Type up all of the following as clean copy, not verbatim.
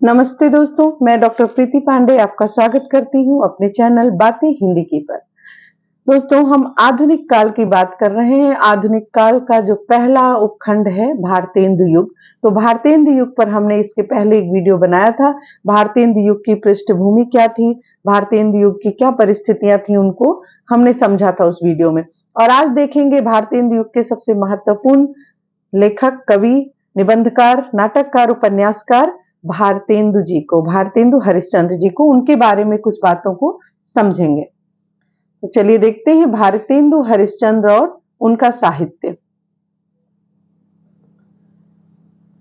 नमस्ते दोस्तों, मैं डॉक्टर प्रीति पांडे आपका स्वागत करती हूँ अपने चैनल बातें हिंदी की पर। दोस्तों, हम आधुनिक काल की बात कर रहे हैं। आधुनिक काल का जो पहला उपखंड है भारतेंदु युग। तो भारतेंदु युग पर हमने इसके पहले एक वीडियो बनाया था। भारतेंदु युग की पृष्ठभूमि क्या थी, भारतेंदु युग की क्या परिस्थितियां थी, उनको हमने समझा था उस वीडियो में। और आज देखेंगे भारतेंदु युग के सबसे महत्वपूर्ण लेखक, कवि, निबंधकार, नाटककार, उपन्यासकार भारतेंदु जी को, भारतेंदु हरिश्चंद्र जी को, उनके बारे में कुछ बातों को समझेंगे। तो चलिए देखते हैं भारतेंदु हरिश्चंद्र और उनका साहित्य।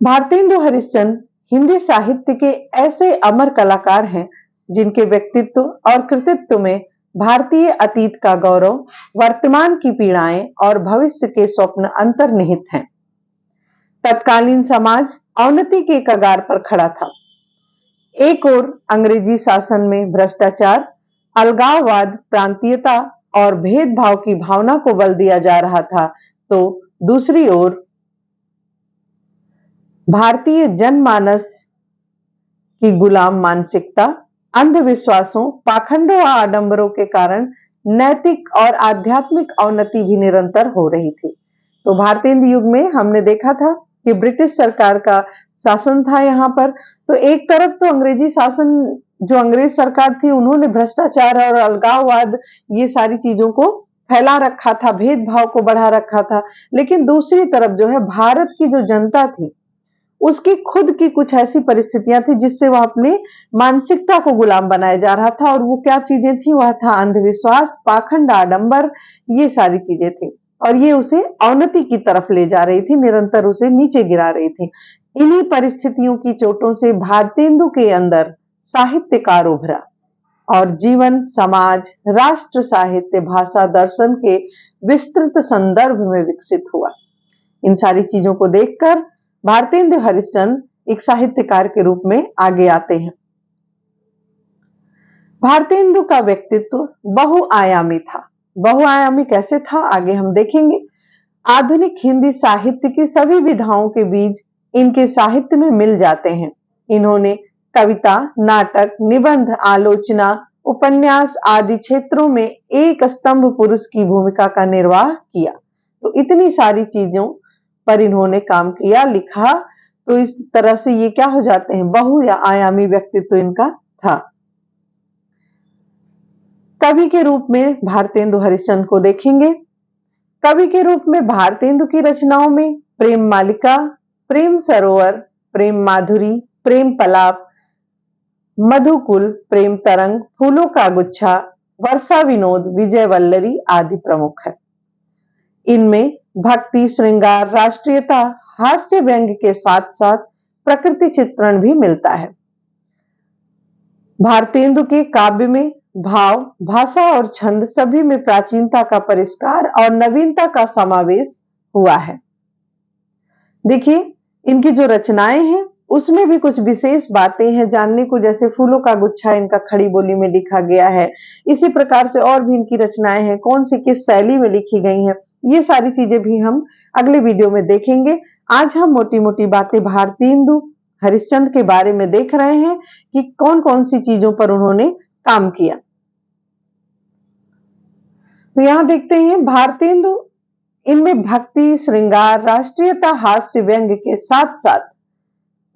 भारतेंदु हरिश्चंद्र हिंदी साहित्य के ऐसे अमर कलाकार हैं जिनके व्यक्तित्व और कृतित्व में भारतीय अतीत का गौरव, वर्तमान की पीड़ाएं और भविष्य के स्वप्न अंतर्निहित हैं। तत्कालीन समाज अवनति के कगार पर खड़ा था। एक ओर अंग्रेजी शासन में भ्रष्टाचार, अलगाववाद, प्रांतीयता और भेदभाव की भावना को बल दिया जा रहा था, तो दूसरी ओर भारतीय जनमानस की गुलाम मानसिकता, अंधविश्वासों, पाखंडों और आडंबरों के कारण नैतिक और आध्यात्मिक अवनति भी निरंतर हो रही थी। तो भारतेंदु युग में हमने देखा था कि ब्रिटिश सरकार का शासन था यहाँ पर। तो एक तरफ तो अंग्रेजी शासन, जो अंग्रेज सरकार थी, उन्होंने भ्रष्टाचार और अलगाववाद, ये सारी चीजों को फैला रखा था, भेदभाव को बढ़ा रखा था। लेकिन दूसरी तरफ जो है भारत की जो जनता थी, उसकी खुद की कुछ ऐसी परिस्थितियां थी जिससे वह अपने मानसिकता को गुलाम बनाया जा रहा था। और वो क्या चीजें थी, वह था अंधविश्वास, पाखंड, आडंबर, ये सारी चीजें थी। और ये उसे अवनति की तरफ ले जा रही थी, निरंतर उसे नीचे गिरा रही थी। इन्हीं परिस्थितियों की चोटों से भारतेंदु के अंदर साहित्यकार उभरा और जीवन, समाज, राष्ट्र साहित्य, भाषा, दर्शन के विस्तृत संदर्भ में विकसित हुआ। इन सारी चीजों को देखकर भारतेंदु हरिश्चंद्र एक साहित्यकार के रूप में आगे आते हैं। भारतेंदु का व्यक्तित्व बहुआयामी था। बहुआयामी कैसे था, आगे हम देखेंगे। आधुनिक हिंदी साहित्य की सभी विधाओं के बीज इनके साहित्य में मिल जाते हैं। इन्होंने कविता, नाटक, निबंध, आलोचना, उपन्यास आदि क्षेत्रों में एक स्तंभ पुरुष की भूमिका का निर्वाह किया। तो इतनी सारी चीजों पर इन्होंने काम किया, लिखा। तो इस तरह से ये क्या हो जाते हैं, बहु या आयामी व्यक्तित्व इनका था। कवि के रूप में भारतेंदु हरिश्चंद्र को देखेंगे। कवि के रूप में भारतेंदु की रचनाओं में प्रेम मालिका, प्रेम सरोवर, प्रेम माधुरी, प्रेम पलाप, मधुकुल, प्रेम तरंग, फूलों का गुच्छा, वर्षा विनोद, विजय वल्लरी आदि प्रमुख है। इनमें भक्ति, श्रृंगार, राष्ट्रीयता, हास्य, व्यंग के साथ साथ प्रकृति चित्रण भी मिलता है। भारतेंदु के काव्य में भाव, भाषा और छंद सभी में प्राचीनता का परिष्कार और नवीनता का समावेश हुआ है। देखिए, इनकी जो रचनाएं हैं उसमें भी कुछ विशेष बातें हैं जानने को, जैसे फूलों का गुच्छा इनका खड़ी बोली में लिखा गया है। इसी प्रकार से और भी इनकी रचनाएं हैं, कौन सी किस शैली में लिखी गई हैं, ये सारी चीजें भी हम अगले वीडियो में देखेंगे। आज हम मोटी मोटी बातें भारतेंदु हरिश्चंद्र के बारे में देख रहे हैं कि कौन कौन सी चीजों पर उन्होंने काम किया। तो यहां देखते हैं भारतेंदु, इनमें भक्ति, श्रृंगार, राष्ट्रीयता, हास्य, व्यंग के साथ साथ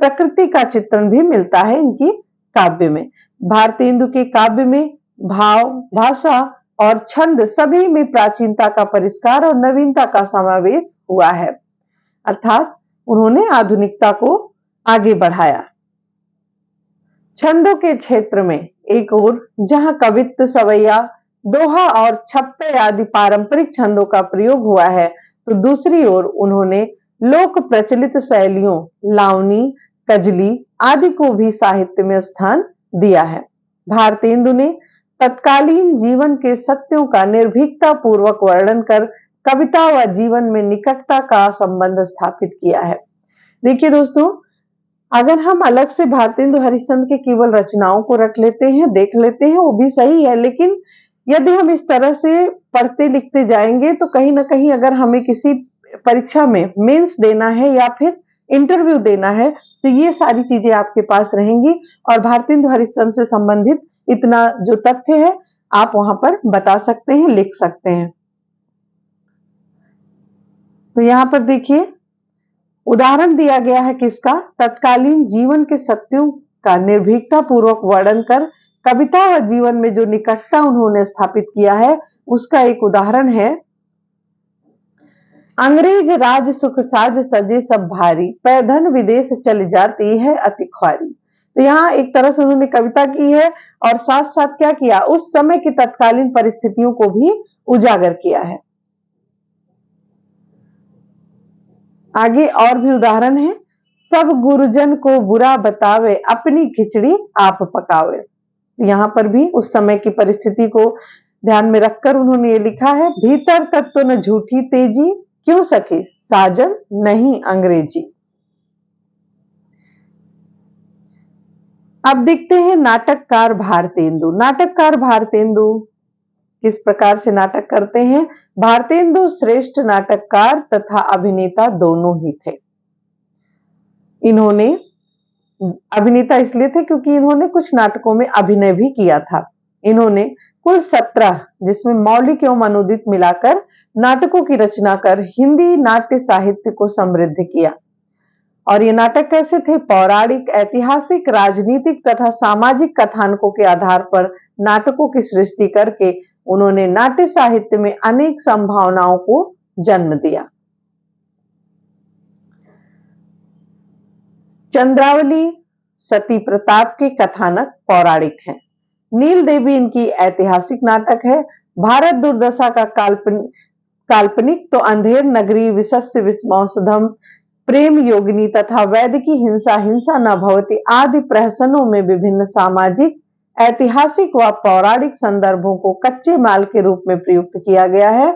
प्रकृति का चित्रण भी मिलता है इनकी काव्य में। भारतेंदु के काव्य में भाव, भाषा और छंद सभी में प्राचीनता का परिष्कार और नवीनता का समावेश हुआ है, अर्थात उन्होंने आधुनिकता को आगे बढ़ाया। छंदों के क्षेत्र में एक ओर जहां कवित्व, सवैया, दोहा और छप्पे आदि पारंपरिक छंदों का प्रयोग हुआ है, तो दूसरी ओर उन्होंने लोक प्रचलित शैलियों, लावनी, कजली आदि को भी साहित्य में स्थान दिया है। भारतेंदु ने तत्कालीन जीवन के सत्यों का निर्भीकता पूर्वक वर्णन कर कविता व जीवन में निकटता का संबंध स्थापित किया है। देखिए दोस्तों, अगर हम अलग से भारतेंदु हरिश्चंद्र के केवल रचनाओं को रख लेते हैं, देख लेते हैं, वो भी सही है। लेकिन यदि हम इस तरह से पढ़ते लिखते जाएंगे तो कहीं ना कहीं अगर हमें किसी परीक्षा में मेंस देना है या फिर इंटरव्यू देना है, तो ये सारी चीजें आपके पास रहेंगी और भारतेंदु हरिश्चंद्र से संबंधित इतना जो तथ्य है आप वहां पर बता सकते हैं, लिख सकते हैं। तो यहां पर देखिए उदाहरण दिया गया है किसका, तत्कालीन जीवन के सत्यों का निर्भीकता पूर्वक वर्णन कर कविता व जीवन में जो निकटता उन्होंने स्थापित किया है उसका एक उदाहरण है, अंग्रेज राज सुख साज सजे सब भारी, पैधन विदेश चली जाती है अति ख्वारी। तो यहाँ एक तरह से उन्होंने कविता की है और साथ साथ क्या किया, उस समय की तत्कालीन परिस्थितियों को भी उजागर किया है। आगे और भी उदाहरण है, सब गुरुजन को बुरा बतावे अपनी खिचड़ी आप पकावे। यहां पर भी उस समय की परिस्थिति को ध्यान में रखकर उन्होंने ये लिखा है, भीतर तत्व न झूठी तेजी क्यों सखी साजन नहीं अंग्रेजी। अब देखते हैं नाटककार भारतेंदु। नाटककार भारतेंदु किस प्रकार से नाटक करते हैं। भारतेंदु श्रेष्ठ नाटककार तथा अभिनेता दोनों ही थे। इन्होंने अभिनेता इसलिए थे क्योंकि इन्होंने कुछ नाटकों में अभिनय भी किया था। इन्होंने कुल 17 जिसमें मौलिक एवं अनुदित मिलाकर नाटकों की रचना कर हिंदी नाट्य साहित्य को समृद्ध किया। और ये नाटक कैसे थे, पौराणिक, ऐतिहासिक, राजनीतिक तथा सामाजिक कथानकों के आधार पर नाटकों की सृष्टि करके उन्होंने नाट्य साहित्य में अनेक संभावनाओं को जन्म दिया। चंद्रावली सती प्रताप के कथानक पौराणिक हैं। नील देवी इनकी ऐतिहासिक नाटक है। भारत दुर्दशा का काल्पनिक तो अंधेर नगरी, विशस्य विस्मौसधम, प्रेम योगिनी तथा वैदिकी हिंसा, हिंसा न भवति आदि प्रहसनों में विभिन्न सामाजिक, ऐतिहासिक व पौराणिक संदर्भों को कच्चे माल के रूप में प्रयुक्त किया गया है,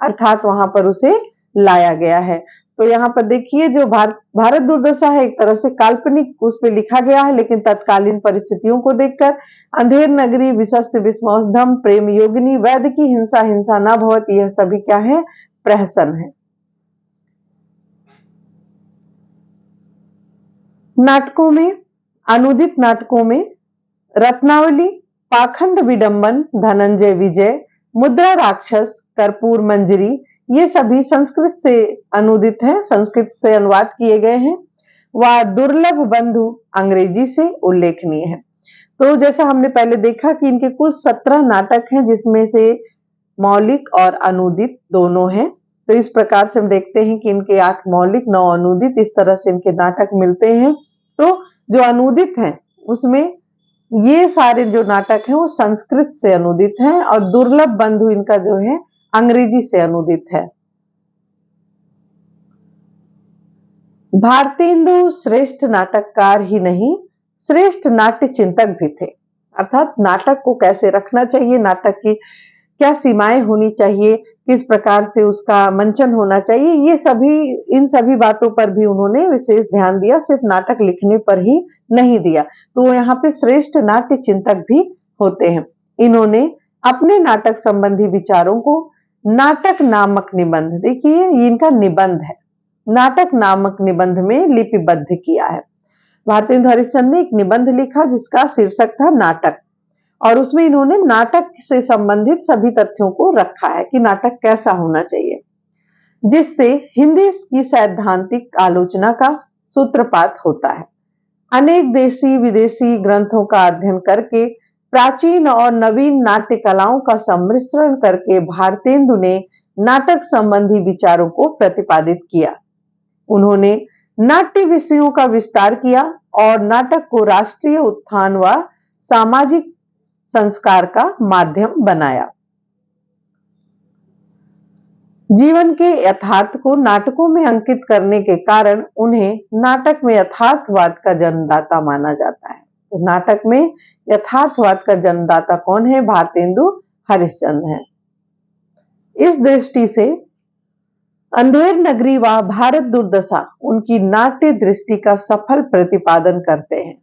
अर्थात वहां पर उसे लाया गया है। तो यहाँ पर देखिए जो भारत दुर्दशा है एक तरह से काल्पनिक उस पर लिखा गया है, लेकिन तत्कालीन परिस्थितियों को देखकर अंधेर नगरी, विशस्य विस्मौसधम, प्रेम योगिनी, वैदिकी हिंसा, हिंसा न भवति, यह सभी क्या है, प्रहसन है। नाटकों में, अनुदित नाटकों में रत्नावली, पाखंड विडंबन, धनंजय विजय, मुद्रा राक्षस, कर्पूर मंजरी, ये सभी संस्कृत से अनुदित है, संस्कृत से अनुवाद किए गए हैं। व दुर्लभ बंधु अंग्रेजी से उल्लेखनीय है। तो जैसा हमने पहले देखा कि इनके कुल 17 नाटक हैं जिसमें से मौलिक और अनुदित दोनों हैं। तो इस प्रकार से हम देखते हैं कि इनके 8 मौलिक, 9 अनुदित, इस तरह से इनके नाटक मिलते हैं। तो जो अनुदित हैं उसमें ये सारे जो नाटक हैं वो संस्कृत से अनुदित हैं और दुर्लभ बंधु इनका जो है अंग्रेजी से अनुदित है। भारतेंदु श्रेष्ठ नाटककार ही नहीं, श्रेष्ठ नाट्य चिंतक भी थे। अर्थात नाटक को कैसे रखना चाहिए, नाटक की क्या सीमाएं होनी चाहिए, किस प्रकार से उसका मंचन होना चाहिए, ये सभी, इन सभी बातों पर भी उन्होंने विशेष ध्यान दिया, सिर्फ नाटक लिखने पर ही नहीं दिया। तो यहाँ पे श्रेष्ठ नाट्य चिंतक भी होते हैं। इन्होंने अपने नाटक संबंधी विचारों को नाटक नामक निबंध, देखिए ये इनका निबंध है, नाटक नामक निबंध में लिपिबद्ध किया है। भारतेंदु हरिश्चंद्र ने एक निबंध लिखा जिसका शीर्षक था नाटक, और उसमें इन्होंने नाटक से संबंधित सभी तथ्यों को रखा है कि नाटक कैसा होना चाहिए, जिससे हिंदी की सैद्धांतिक आलोचना का सूत्रपात होता है। अनेक देशी विदेशी ग्रंथों का अध्ययन करके प्राचीन और नवीन नाट्य कलाओं का सम्मिश्रण करके भारतेंदु ने नाटक संबंधी विचारों को प्रतिपादित किया। उन्होंने नाट्य विषयों का विस्तार किया और नाटक को राष्ट्रीय उत्थान व सामाजिक संस्कार का माध्यम बनाया। जीवन के यथार्थ को नाटकों में अंकित करने के कारण उन्हें नाटक में यथार्थवाद का जन्मदाता माना जाता है। तो नाटक में यथार्थवाद का जन्मदाता कौन है? भारतेंदु हरिश्चंद्र है। इस दृष्टि से अंधेर नगरी व भारत दुर्दशा उनकी नाट्य दृष्टि का सफल प्रतिपादन करते हैं।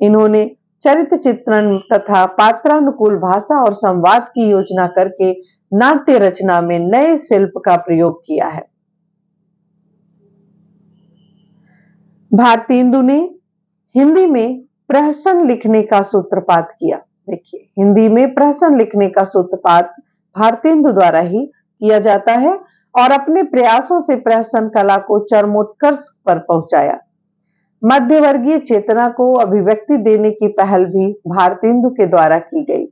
इन्होंने चरित्र चित्रण तथा पात्रानुकूल भाषा और संवाद की योजना करके नाट्य रचना में नए शिल्प का प्रयोग किया है। भारतेंदु ने हिंदी में प्रहसन लिखने का सूत्रपात किया। देखिए, हिंदी में प्रहसन लिखने का सूत्रपात भारतेंदु द्वारा ही किया जाता है और अपने प्रयासों से प्रहसन कला को चरमोत्कर्ष पर पहुंचाया। मध्यवर्गीय चेतना को अभिव्यक्ति देने की पहल भी भारतेंदु के द्वारा की गई।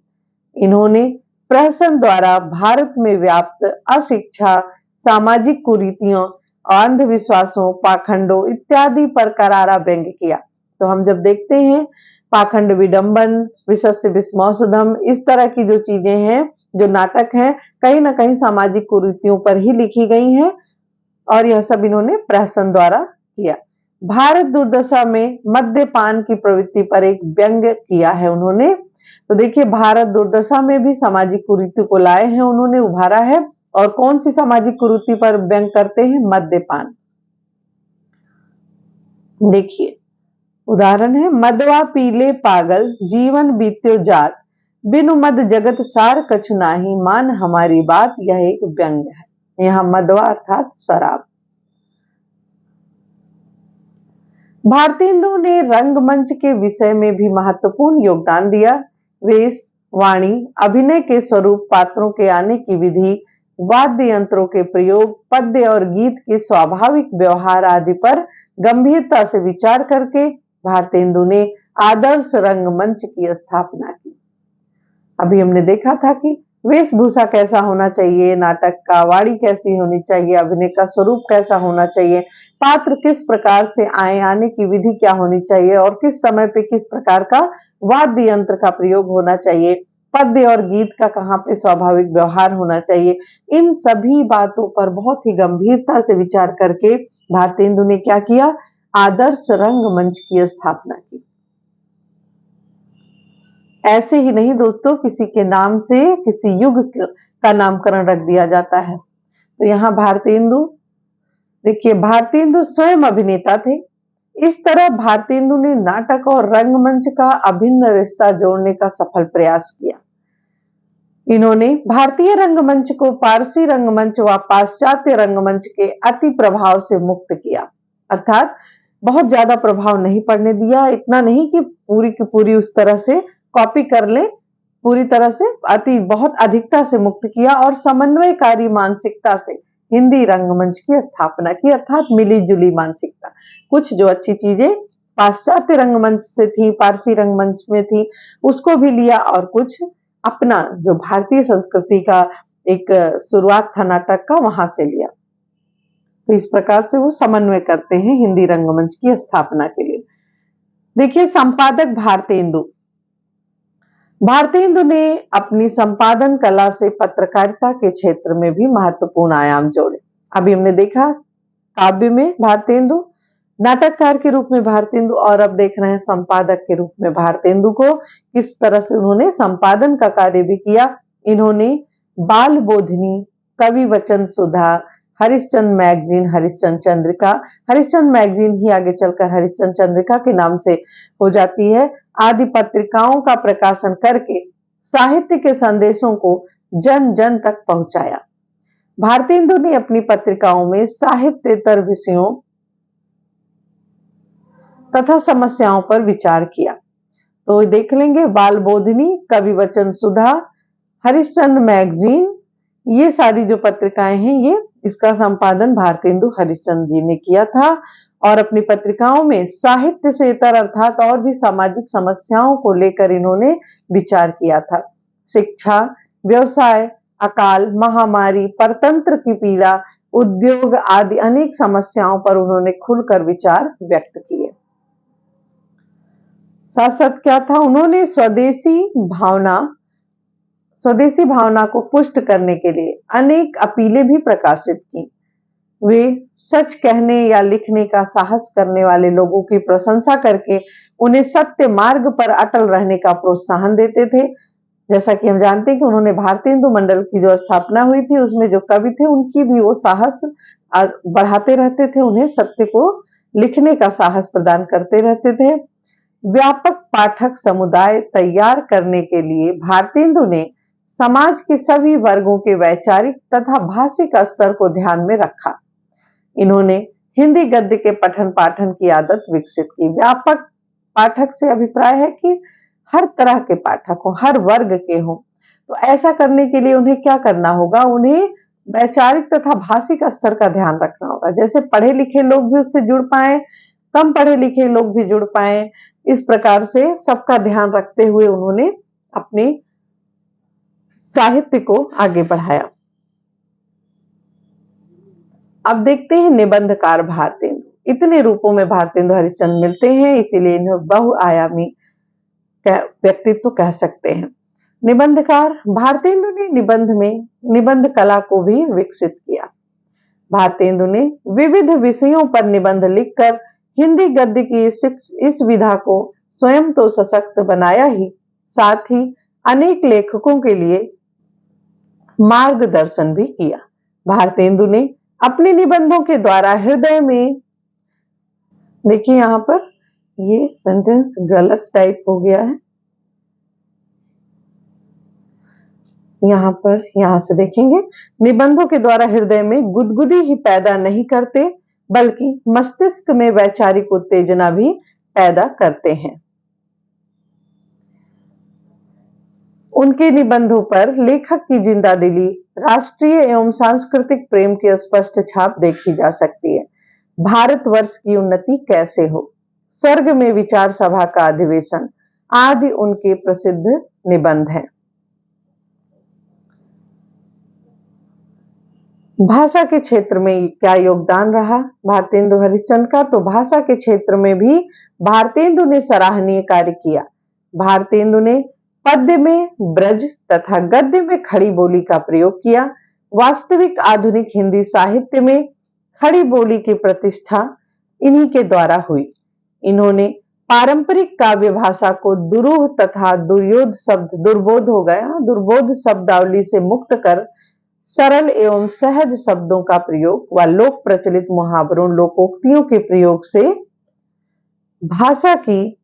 इन्होंने प्रहसन द्वारा भारत में व्याप्त अशिक्षा, सामाजिक कुरीतियों, अंधविश्वासों, पाखंडों इत्यादि पर करारा व्यंग किया। तो हम जब देखते हैं पाखंड विडंबन, विशस्य विस्मौसधम, इस तरह की जो चीजें हैं, जो नाटक हैं, कहीं ना कहीं सामाजिक कुरीतियों पर ही लिखी गई हैं और यह सब इन्होंने प्रहसन द्वारा किया। भारत दुर्दशा में मद्यपान की प्रवृत्ति पर एक व्यंग किया है उन्होंने। तो देखिए, भारत दुर्दशा में भी सामाजिक कुरीति को लाए हैं, उन्होंने उभारा है। और कौन सी सामाजिक कुरीति पर व्यंग करते हैं? मद्यपान। देखिए, उदाहरण है, मदवा पीले पागल जीवन बीत्यो जात, बिनु मद जगत सार कछु नाही, मान हमारी बात, यह एक व्यंग है। यहाँ मदवा अर्थात शराब। भारतेंदु ने रंगमंच के विषय में भी महत्वपूर्ण योगदान दिया। वेश, वाणी, अभिनय के स्वरूप, पात्रों के आने की विधि, वाद्य यंत्रों के प्रयोग, पद्य और गीत के स्वाभाविक व्यवहार आदि पर गंभीरता से विचार करके भारतेंदु ने आदर्श रंगमंच की स्थापना की। अभी हमने देखा था कि वेशभूषा कैसा होना चाहिए, नाटक का वाणी कैसी होनी चाहिए, अभिनय का स्वरूप कैसा होना चाहिए, पात्र किस प्रकार से आने की विधि क्या होनी चाहिए और किस समय पे किस प्रकार का वाद्य यंत्र का प्रयोग होना चाहिए, पद्य और गीत का कहाँ पे स्वाभाविक व्यवहार होना चाहिए। इन सभी बातों पर बहुत ही गंभीरता से विचार करके भारतेंदु ने क्या किया? आदर्श रंगमंच की स्थापना की। ऐसे ही नहीं दोस्तों, किसी के नाम से किसी युग का नामकरण रख दिया जाता है। तो यहाँ भारतेंदु, देखिए, भारतेंदु स्वयं अभिनेता थे। इस तरह भारतेंदु ने नाटक और रंगमंच का अभिन्न रिश्ता जोड़ने का सफल प्रयास किया। इन्होंने भारतीय रंगमंच को पारसी रंगमंच व पाश्चात्य रंगमंच के अति प्रभाव से मुक्त किया, अर्थात बहुत ज्यादा प्रभाव नहीं पड़ने दिया। इतना नहीं कि पूरी की पूरी उस तरह से कॉपी कर ले, पूरी तरह से बहुत अधिकता से मुक्त किया और समन्वयकारी मानसिकता से हिंदी रंगमंच की स्थापना की, अर्थात मिली जुली मानसिकता। कुछ जो अच्छी चीजें पाश्चात्य रंगमंच से थी, पारसी रंगमंच में थी, उसको भी लिया और कुछ अपना जो भारतीय संस्कृति का एक शुरुआत था नाटक का, वहां से लिया। तो इस प्रकार से वो समन्वय करते हैं हिंदी रंगमंच की स्थापना के लिए। देखिए, संपादक भारतेंदु। भारतेंदु ने अपनी संपादन कला से पत्रकारिता के क्षेत्र में भी महत्वपूर्ण आयाम जोड़े। अभी हमने देखा काव्य में भारतेंदु, नाटककार के रूप में भारतेंदु, और अब देख रहे हैं संपादक के रूप में भारतेंदु को किस तरह से उन्होंने संपादन का कार्य भी किया। इन्होंने बाल बोधिनी, कवि वचन सुधा, हरिश्चंद्र मैगजीन, हरिश्चंद्र चंद्रिका, हरिश्चंद्र मैगजीन ही आगे चलकर हरिश्चंद्र चंद्रिका के नाम से हो जाती है, आदि पत्रिकाओं का प्रकाशन करके साहित्य के संदेशों को जन जन तक पहुंचाया। भारतेंदु ने अपनी पत्रिकाओं में साहित्येतर विषयों तथा समस्याओं पर विचार किया। तो देख लेंगे, बाल बोधिनी, कवि वचन सुधा, हरिश्चंद्र मैगजीन, ये सारी जो पत्रिकाएं हैं, ये इसका संपादन भारतेंदु हरिश्चंद्र जी ने किया था और अपनी पत्रिकाओं में साहित्य से इतर अर्थात और भी सामाजिक समस्याओं को लेकर इन्होंने विचार किया था। शिक्षा, व्यवसाय, अकाल, महामारी, परतंत्र की पीड़ा, उद्योग आदि अनेक समस्याओं पर उन्होंने खुलकर विचार व्यक्त किए। साथ साथ क्या था, उन्होंने स्वदेशी भावना को पुष्ट करने के लिए अनेक अपीलें भी प्रकाशित की। वे सच कहने या लिखने का साहस करने वाले लोगों की प्रशंसा करके उन्हें सत्य मार्ग पर अटल रहने का प्रोत्साहन देते थे। जैसा कि हम जानते हैं कि उन्होंने भारतेंदु मंडल की जो स्थापना हुई थी, उसमें जो कवि थे, उनकी भी वो साहस बढ़ाते रहते थे, उन्हें सत्य को लिखने का साहस प्रदान करते रहते थे। व्यापक पाठक समुदाय तैयार करने के लिए भारतेंदु ने समाज के सभी वर्गों के वैचारिक तथा भाषिक स्तर को ध्यान में रखा। इन्होंने हिंदी गद्य के पठन पाठन की आदत विकसित की। व्यापक पाठक से अभिप्राय है कि हर तरह के पाठक हो, हर वर्ग के हों। तो ऐसा करने के लिए उन्हें क्या करना होगा? उन्हें वैचारिक तथा भाषिक स्तर का ध्यान रखना होगा। जैसे पढ़े लिखे लोग भी उससे जुड़ पाएं, कम पढ़े लिखे लोग भी जुड़ पाएं, इस प्रकार से सबका ध्यान रखते हुए उन्होंने अपने साहित्य को आगे बढ़ाया। अब देखते हैं निबंधकार भारतेंदु। इतने रूपों में भारतेंदु हरिश्चंद्र मिलते हैं, इसीलिए इन्हें बहुआयामी व्यक्तित्व कह सकते हैं। निबंधकार भारतेंदु ने निबंध में निबंध कला को भी विकसित किया। भारतेंदु ने विविध विषयों पर निबंध लिखकर हिंदी गद्य की इस विधा को स्वयं तो सशक्त बनाया ही, साथ ही अनेक लेखकों के लिए मार्गदर्शन भी किया। भारतेंदु ने अपने निबंधों के द्वारा हृदय में, देखिए यहां पर ये सेंटेंस गलत टाइप हो गया है, यहां से देखेंगे, निबंधों के द्वारा हृदय में गुदगुदी ही पैदा नहीं करते, बल्कि मस्तिष्क में वैचारिक उत्तेजना भी पैदा करते हैं। उनके निबंधों पर लेखक की जिंदादिली, राष्ट्रीय एवं सांस्कृतिक प्रेम की स्पष्ट छाप देखी जा सकती है। भारतवर्ष की उन्नति कैसे हो, स्वर्ग में विचार सभा का अधिवेशन आदि उनके प्रसिद्ध निबंध हैं। भाषा के क्षेत्र में क्या योगदान रहा भारतेंदु हरिश्चंद्र का? तो भाषा के क्षेत्र में भी भारतेंदु ने सराहनीय कार्य किया। भारतेंदु ने पद्य में ब्रज तथा गद्य में खड़ी बोली का प्रयोग किया। वास्तविक आधुनिक हिंदी साहित्य में खड़ी बोली की प्रतिष्ठा इन्हीं के द्वारा हुई। इन्होंने पारंपरिक काव्य भाषा को दुरूह तथा दुर्बोध शब्दावली से मुक्त कर सरल एवं सहज शब्दों का प्रयोग व लोक प्रचलित मुहावरों, लोकोक्तियों के प्रयोग से भाषा की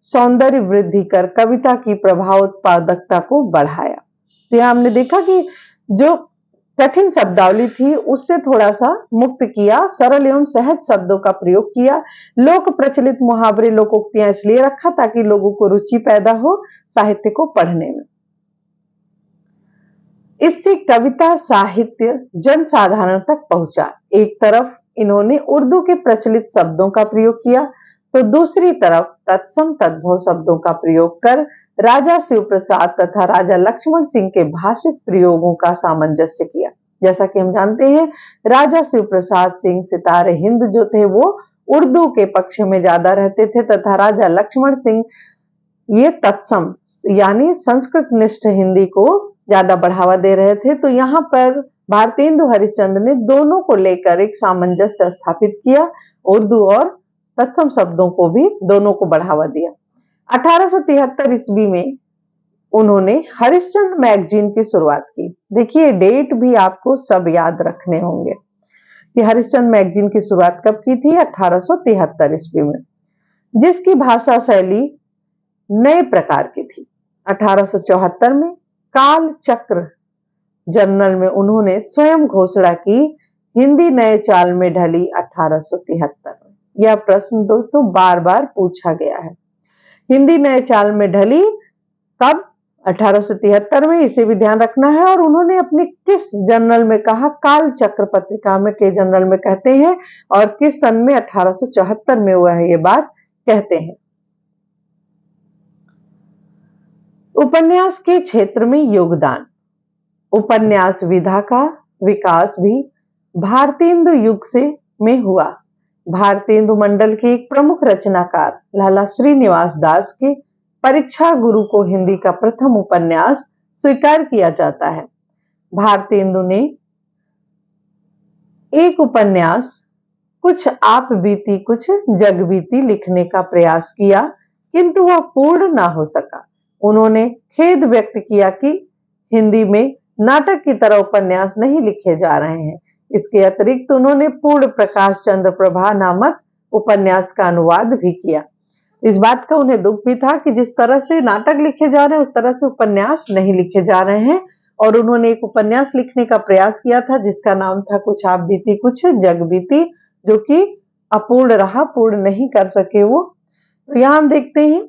सौंदर्य वृद्धि कर कविता की प्रभाव उत्पादकता को बढ़ाया। तो यहां हमने देखा कि जो कठिन शब्दावली थी उससे थोड़ा सा मुक्त किया, सरल एवं सहज शब्दों का प्रयोग किया। लोक प्रचलित मुहावरे, लोकोक्तियां इसलिए रखा ताकि लोगों को रुचि पैदा हो साहित्य को पढ़ने में। इससे कविता साहित्य जनसाधारण तक पहुंचा। एक तरफ इन्होंने उर्दू के प्रचलित शब्दों का प्रयोग किया, तो दूसरी तरफ तत्सम तद्भव शब्दों का प्रयोग कर राजा शिव प्रसाद तथा राजा लक्ष्मण सिंह के भाषिक प्रयोगों का सामंजस्य किया। जैसा कि हम जानते हैं, राजा शिव प्रसाद सिंह सितारे हिंद जो थे वो उर्दू के पक्ष में ज्यादा रहते थे, तथा राजा लक्ष्मण सिंह ये तत्सम यानी संस्कृत निष्ठ हिंदी को ज्यादा बढ़ावा दे रहे थे। तो यहाँ पर भारतेंदु हरिश्चंद्र ने दोनों को लेकर एक सामंजस्य स्थापित किया, उर्दू और तत्सम शब्दों को भी दोनों को बढ़ावा दिया। 1873 ईस्वी में उन्होंने हरिश्चंद्र मैगजीन की शुरुआत की। देखिए डेट भी आपको सब याद रखने होंगे कि हरिश्चंद्र मैगजीन की शुरुआत कब की थी? 1873 ईस्वी में, जिसकी भाषा शैली नए प्रकार की थी। 1874 में काल चक्र जर्नल में उन्होंने स्वयं घोषणा की, हिंदी नए चाल में ढली 1873 में। यह प्रश्न दोस्तों बार बार पूछा गया है, हिंदी नए चाल में ढली कब? 1873 में, इसे भी ध्यान रखना है। और उन्होंने अपने किस जर्नल में कहा? काल चक्र पत्रिका में के जर्नल में कहते हैं, और किस सन में? 1874 में हुआ है ये बात कहते हैं। उपन्यास के क्षेत्र में योगदान, उपन्यास विधा का विकास भी भारतेंदु युग में हुआ। भारतेंदु मंडल के एक प्रमुख रचनाकार लाला श्रीनिवास दास के परीक्षा गुरु को हिंदी का प्रथम उपन्यास स्वीकार किया जाता है। भारतेंदु ने एक उपन्यास कुछ आप बीती कुछ जग बीती लिखने का प्रयास किया, किंतु वह पूर्ण ना हो सका। उन्होंने खेद व्यक्त किया कि हिंदी में नाटक की तरह उपन्यास नहीं लिखे जा रहे हैं। इसके अतिरिक्त उन्होंने पूर्ण प्रकाश चंद्र प्रभा नामक उपन्यास का अनुवाद भी किया। इस बात का उन्हें दुख भी था कि जिस तरह से नाटक लिखे जा रहे हैं उस तरह से उपन्यास नहीं लिखे जा रहे हैं, और उन्होंने एक उपन्यास लिखने का प्रयास किया था जिसका नाम था कुछ आप बीती कुछ जग बीती। जो कि अपूर्ण रहा, पूर्ण नहीं कर सके वो। तो यहाँ हम देखते हैं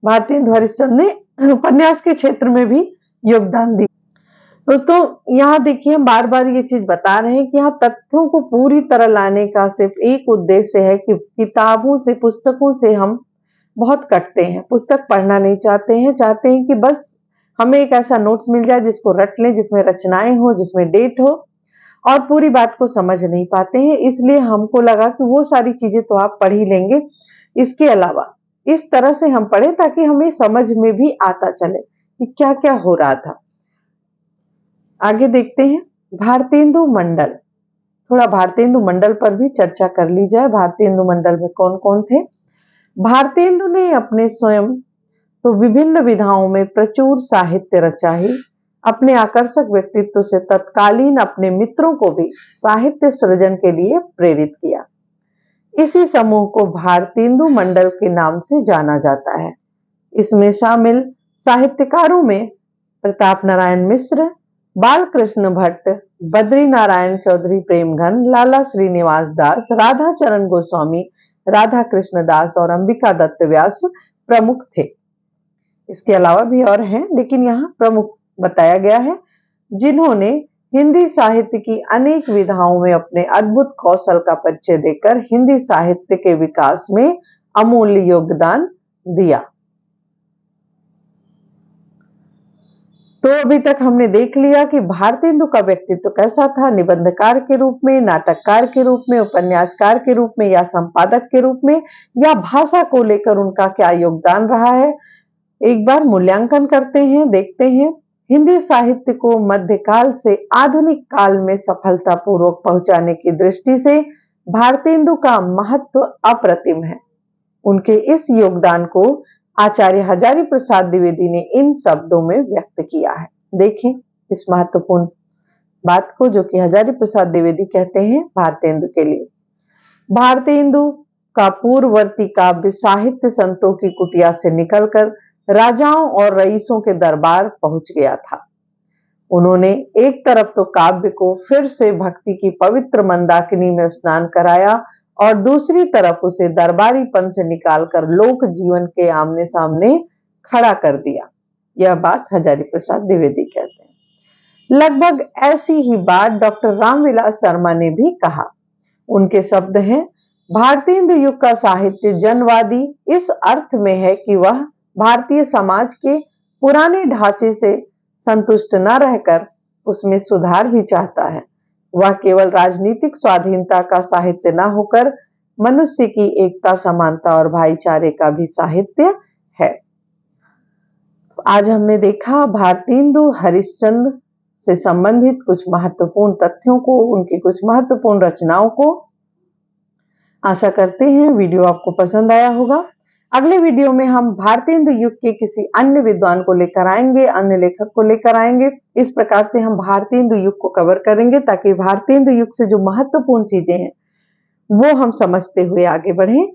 भारतेंदु हरिश्चंद्र ने उपन्यास के क्षेत्र में भी योगदान दिया। दोस्तों यहाँ देखिए हम बार बार ये चीज बता रहे हैं कि यहाँ तथ्यों को पूरी तरह लाने का सिर्फ एक उद्देश्य है कि किताबों से, पुस्तकों से हम बहुत कटते हैं, पुस्तक पढ़ना नहीं चाहते हैं, चाहते हैं कि बस हमें एक ऐसा नोट्स मिल जाए जिसको रट लें, जिसमें रचनाएं हो, जिसमें डेट हो, और पूरी बात को समझ नहीं पाते हैं। इसलिए हमको लगा कि वो सारी चीजें तो आप पढ़ ही लेंगे, इसके अलावा इस तरह से हम पढ़ें ताकि हमें समझ में भी आता चले कि क्या क्या हो रहा था। आगे देखते हैं भारतेंदु मंडल। थोड़ा भारतेंदु मंडल पर भी चर्चा कर ली जाए। भारतेंदु मंडल में कौन कौन थे? भारतेंदु ने अपने स्वयं तो विभिन्न विधाओं में प्रचुर साहित्य रचा ही अपने आकर्षक व्यक्तित्व से तत्कालीन अपने मित्रों को भी साहित्य सृजन के लिए प्रेरित किया। इसी समूह को भारतेंदु मंडल के नाम से जाना जाता है। इसमें शामिल साहित्यकारों में प्रताप नारायण मिश्र, बालकृष्ण भट्ट, बद्री नारायण चौधरी प्रेमघन, लाला श्रीनिवास दास, राधा चरण गोस्वामी, राधा कृष्ण दास और अंबिका दत्त व्यास प्रमुख थे। इसके अलावा भी और हैं, लेकिन यहाँ प्रमुख बताया गया है, जिन्होंने हिंदी साहित्य की अनेक विधाओं में अपने अद्भुत कौशल का परिचय देकर हिंदी साहित्य के विकास में अमूल्य योगदान दिया। तो अभी तक हमने देख लिया कि भारतेंदु का व्यक्तित्व कैसा था, निबंधकार के रूप में, नाटककार के रूप में, उपन्यासकार के रूप में, या संपादक के रूप में, या भाषा को लेकर उनका क्या योगदान रहा है। एक बार मूल्यांकन करते हैं, देखते हैं। हिंदी साहित्य को मध्यकाल से आधुनिक काल में सफलतापूर्वक पहुंचाने की दृष्टि से भारतेंदु का महत्व अप्रतिम है। उनके इस योगदान को आचार्य हजारी प्रसाद द्विवेदी ने इन शब्दों में व्यक्त किया है। देखें इस महत्वपूर्ण बात को, जो कि हजारी प्रसाद द्विवेदी कहते हैं भारतेंदु के लिए। भारतेंदु का पूर्ववर्ती काव्य साहित्य संतों की कुटिया से निकलकर राजाओं और रईसों के दरबार पहुंच गया था। उन्होंने एक तरफ तो काव्य को फिर से भक्ति की पवित्र मंदाकिनी में स्नान कराया और दूसरी तरफ उसे दरबारीपन से निकालकर लोक जीवन के आमने सामने खड़ा कर दिया। यह बात हजारी प्रसाद द्विवेदी कहते हैं। लगभग ऐसी ही बात डॉक्टर रामविलास शर्मा ने भी कहा। उनके शब्द हैं, भारतेंदु युग का साहित्य जनवादी इस अर्थ में है कि वह भारतीय समाज के पुराने ढांचे से संतुष्ट न रहकर उसमें सुधार भी चाहता है। वह केवल राजनीतिक स्वाधीनता का साहित्य न होकर मनुष्य की एकता, समानता और भाईचारे का भी साहित्य है। आज हमने देखा भारतेंदु हरिश्चंद्र से संबंधित कुछ महत्वपूर्ण तथ्यों को, उनकी कुछ महत्वपूर्ण रचनाओं को। आशा करते हैं वीडियो आपको पसंद आया होगा। अगले वीडियो में हम भारतेंदु युग के किसी अन्य विद्वान को लेकर आएंगे, अन्य लेखक को लेकर आएंगे। इस प्रकार से हम भारतेंदु युग को कवर करेंगे ताकि भारतेंदु युग से जो महत्वपूर्ण चीजें हैं वो हम समझते हुए आगे बढ़ें।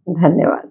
धन्यवाद।